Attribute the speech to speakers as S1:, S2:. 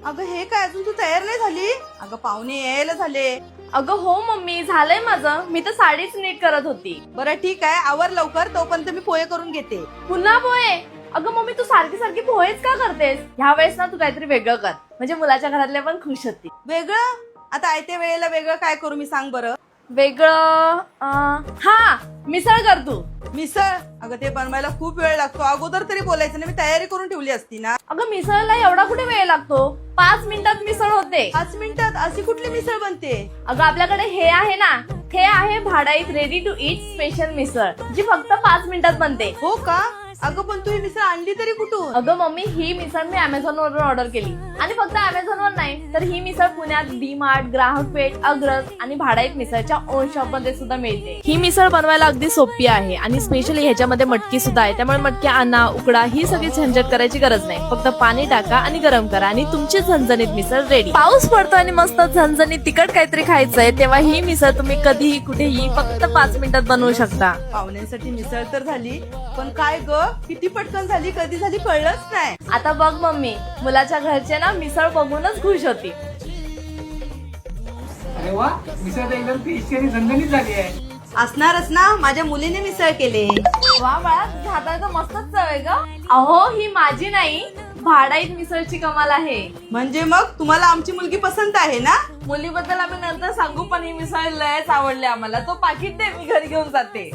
S1: अगं हे काय, अजून तू तयार नाही झाली? अगं पाहुणे यायला झाले.
S2: अगं हो मम्मी, झालंय माझं. मी तर साडीच नीट करत होती.
S1: बरं ठीक आहे, आवर लवकर, तोपर्यंत मी पोहे करून घेते.
S2: पुन्हा पोहे? अगं मम्मी, तू सारखी सारखी पोहेच का करतेस? ह्या वेळेस ना तू काहीतरी वेगळं कर, म्हणजे मुलाच्या घरातले पण खुश होतील.
S1: वेगळं? आता आयत्या वेळेला वेगळं काय करू मी, सांग बरं.
S2: वेगळं हा, मिसळ कर तू.
S1: मिसळ? अगं ते बनवायला खूप वेळ लागतो, अगोदर तरी बोलायचं ना, मी तयारी करून ठेवली असती ना.
S2: अगं मिसळला एवढा कुठे वेळ लागतो? 5 मिनिटात मिसळ होते.
S1: 5 मिनिटात अशी कुठली मिसळ बनते?
S2: अगं आपल्याकडे हे आहे ना, हे आहे भाडाईत रेडी टू ईट स्पेशल मिसळ, जी फक्त 5 मिनिटात बनते.
S1: हो का? अगं पण तू ही मिसळ आणली तरी कुठून?
S2: अगं मम्मी, ही मिसळ मी अमेझॉन वरून ऑर्डर केली. आणि फक्त अमेझॉन वर नाही, तर ही मिसळ पुण्यात डी मार्ट, ग्राहक पेठ, अग्रज आणि भाडाईत मिसळच्या ओन शॉप मध्ये सुद्धा मिळते. ही मिसळ बनवायला अगदी सोपी आहे आणि स्पेशली ह्याच्यामध्ये मटकी सुद्धा आहे. त्यामुळे मटकी आणा, उकडा, ही सगळी झंझट करायची गरज नाही. फक्त पाणी टाका आणि गरम करा आणि तुमची झणझणीत मिसळ रेडी. पाऊस पडतो आणि मस्त झणझणीत तिखट काहीतरी खायचंय, तेव्हा ही मिसळ तुम्ही कधीही कुठेही फक्त 5 मिनिटात बनवू शकता.
S1: पाहुण्यांसाठी मिसळ तर झाली, पण काय ग, किती पटकन झाली, कधी झाली कळलंच नाही.
S2: आता बघ मम्मी, मुलाच्या घरचे ना मिसळ बघूनच खुश होती.
S3: अरे वा, मिसळ तर एकदम टेस्टी आणि झणझणीत झाली आहे.
S1: असणारच ना, माझ्या मुलीने मिसळ केले.
S2: वा बाळा, तुझ्या हाताला तर मस्तच चव आहे ग. अहो, ही माझी नाही, भाडाईत मिसळची कमाल आहे.
S1: म्हणजे मग तुम्हाला आमची मुलगी पसंत आहे ना?
S2: मुलीबद्दल आम्ही नंतर सांगू, पण ही मिसळ लयच आवडली आम्हाला. तो पाकिट दे, मी घरी घेऊन जाते.